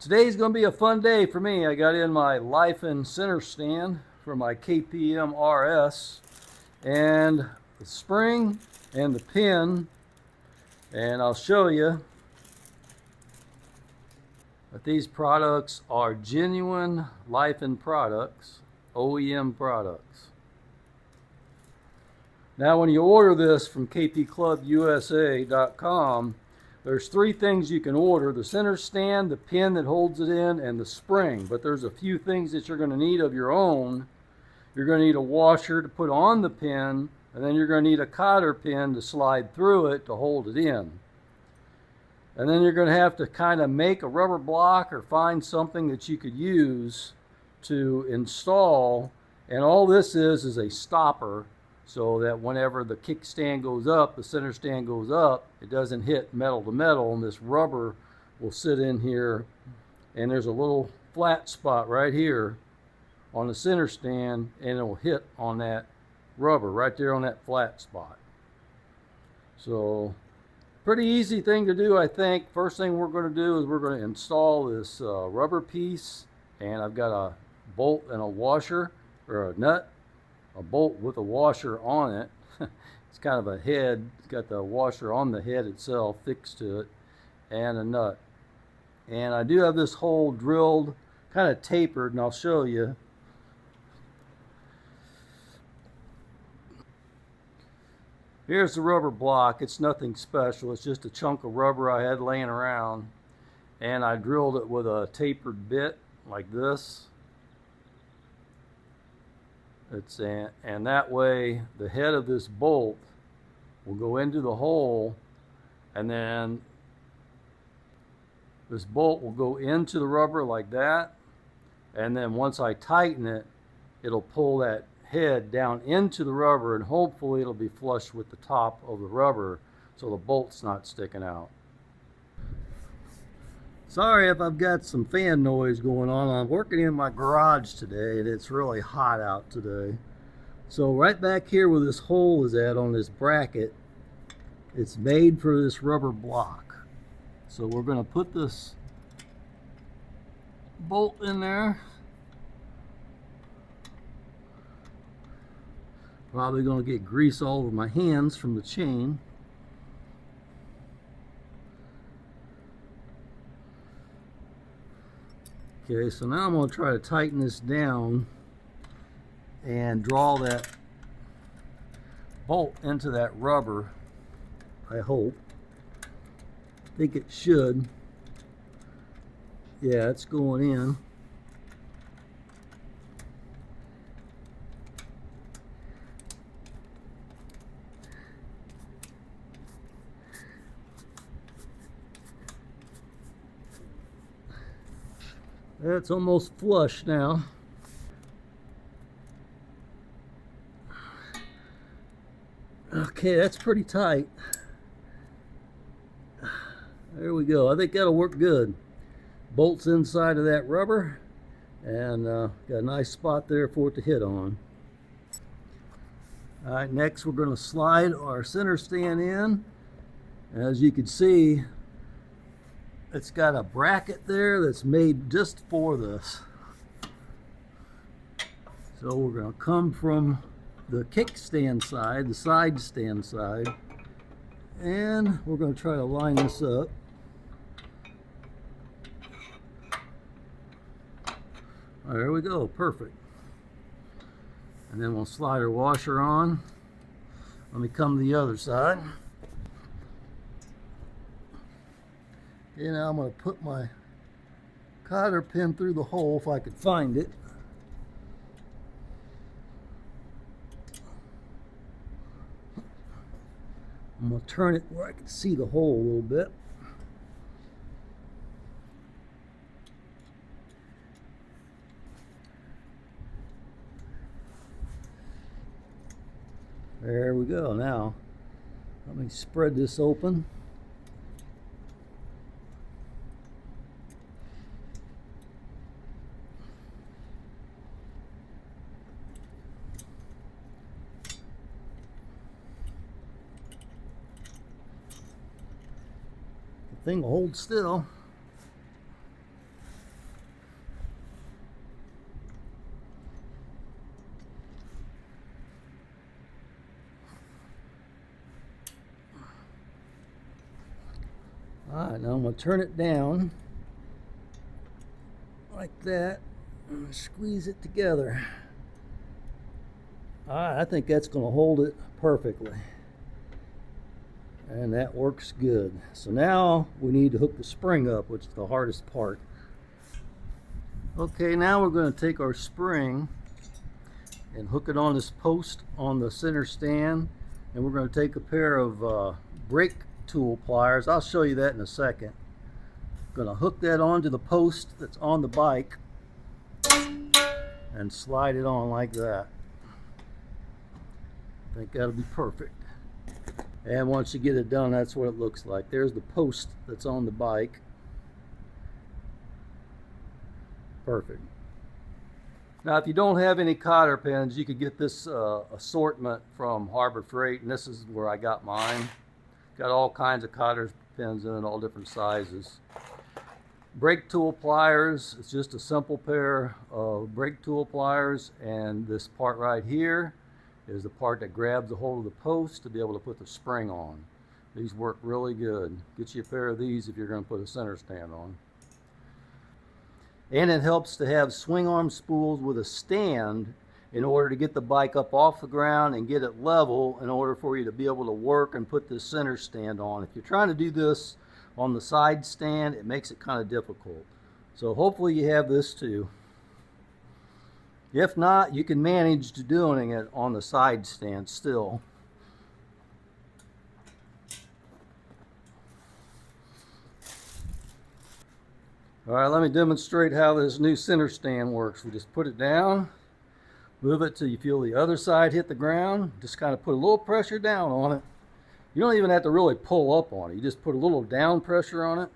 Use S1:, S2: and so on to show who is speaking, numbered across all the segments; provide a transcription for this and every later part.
S1: Today's going to be a fun day for me. I got in my Lifan center stand for my KPM RS and the spring and the pin, and I'll show you that these products are genuine Lifan products, OEM products. Now when you order this from kpclubusa.com, there's three things you can order: the center stand, the pin that holds it in, and the spring. But there's a few things that you're going to need of your own. You're going to need a washer to put on the pin, and then you're going to need a cotter pin to slide through it to hold it in. And then you're going to have to kind of make a rubber block or find something that you could use to install. And all this is a stopper, so that whenever the kickstand goes up, the center stand goes up, it doesn't hit metal to metal, and this rubber will sit in here. And there's a little flat spot right here on the center stand, and it will hit on that rubber right there on that flat spot. So pretty easy thing to do, I think. First thing we're going to do is we're going to install this rubber piece, and I've got a bolt and a washer, or a nut, a bolt with a washer on it. It's kind of a head. It's got the washer on the head itself fixed to it, and a nut. And I do have this hole drilled, kind of tapered, and I'll show you. Here's the rubber block. It's nothing special. It's just a chunk of rubber I had laying around, and I drilled it with a tapered bit like this. And that way the head of this bolt will go into the hole, and then this bolt will go into the rubber like that, and then once I tighten it, it'll pull that head down into the rubber, and hopefully it'll be flush with the top of the rubber so the bolt's not sticking out. Sorry if I've got some fan noise going on. I'm working in my garage today, and it's really hot out today. So right back here where this hole is at on this bracket, it's made for this rubber block. So we're going to put this bolt in there. Probably going to get grease all over my hands from the chain. Okay, so now I'm going to try to tighten this down and draw that bolt into that rubber. I hope. I think it should. Yeah, it's going in. It's almost flush now. Okay, that's pretty tight. There we go. I think that'll work good. Bolts inside of that rubber, and got a nice spot there for it to hit on. All right, next we're going to slide our center stand in. As you can see, it's got a bracket there that's made just for this. So we're going to come from the kickstand side, the side stand side, and we're going to try to line this up. There we go, perfect. And then we'll slide our washer on. Let me come to the other side. Okay, now I'm going to put my cotter pin through the hole if I could find it. I'm going to turn it where I can see the hole a little bit. There we go. Now, let me spread this open. The thing will hold still. Alright, now I'm going to turn it down like that and squeeze it together. Alright, I think that's going to hold it perfectly. And that works good. So now we need to hook the spring up, which is the hardest part. Okay, now we're going to take our spring and hook it on this post on the center stand, and we're going to take a pair of brake tool pliers. I'll show you that in a second. Going to hook that onto the post that's on the bike and slide it on like that. I think that'll be perfect. And once you get it done, that's what it looks like. There's the post that's on the bike. Perfect. Now, if you don't have any cotter pins, you could get this assortment from Harbor Freight, and this is where I got mine. Got all kinds of cotter pins in it, all different sizes. Brake tool pliers, it's just a simple pair of brake tool pliers, and this part right here is the part that grabs a hold of the post to be able to put the spring on. These work really good. Get you a pair of these if you're going to put a center stand on. And it helps to have swing arm spools with a stand in order to get the bike up off the ground and get it level in order for you to be able to work and put this center stand on. If you're trying to do this on the side stand, it makes it kind of difficult. So hopefully you have this too. If not, you can manage to doing it on the side stand still. All right, let me demonstrate how this new center stand works. We just put it down, move it till you feel the other side hit the ground. Just kind of put a little pressure down on it. You don't even have to really pull up on it. You just put a little down pressure on it.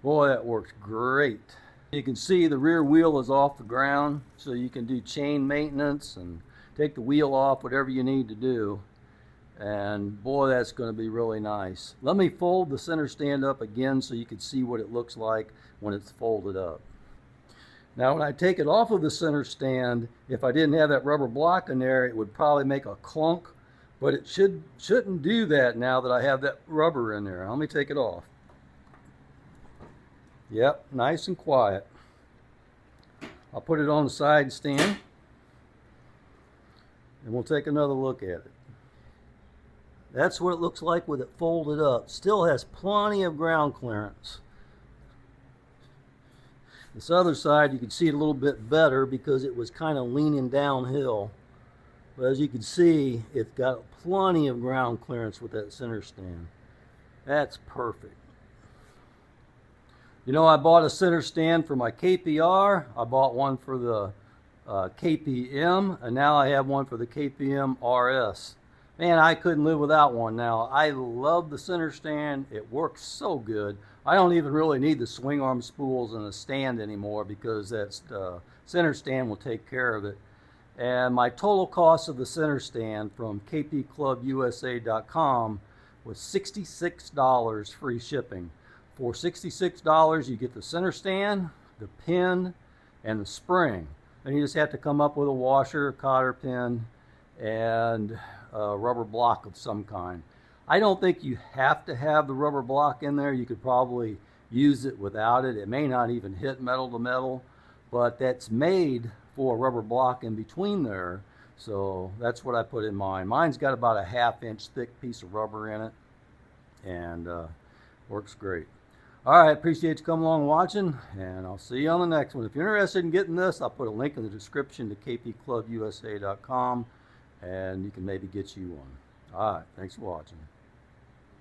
S1: Boy, that works great. You can see the rear wheel is off the ground, so you can do chain maintenance and take the wheel off, whatever you need to do. And boy, that's going to be really nice. Let me fold the center stand up again so you can see what it looks like when it's folded up. Now when I take it off of the center stand, if I didn't have that rubber block in there, it would probably make a clunk, but it shouldn't do that now that I have that rubber in there. Let me take it off. Yep, nice and quiet. I'll put it on the side stand and we'll take another look at it. That's what it looks like with it folded up. Still has plenty of ground clearance. This other side you can see it a little bit better because it was kind of leaning downhill. But as you can see, it's got plenty of ground clearance with that center stand. That's perfect. You know, I bought a center stand for my KPR. I bought one for the KPM, and now I have one for the KPM RS. Man, I couldn't live without one now. I love the center stand. It works so good. I don't even really need the swing arm spools and the stand anymore because that center stand will take care of it. And my total cost of the center stand from kpclubusa.com was $66 free shipping. For $66, you get the center stand, the pin, and the spring. And you just have to come up with a washer, a cotter pin, and a rubber block of some kind. I don't think you have to have the rubber block in there. You could probably use it without it. It may not even hit metal to metal, but that's made for a rubber block in between there. So that's what I put in mine. Mine's got about a 1/2 inch thick piece of rubber in it, and works great. All right, appreciate you coming along and watching, and I'll see you on the next one. If you're interested in getting this, I'll put a link in the description to kpclubusa.com, and you can maybe get you one. All right, thanks for watching.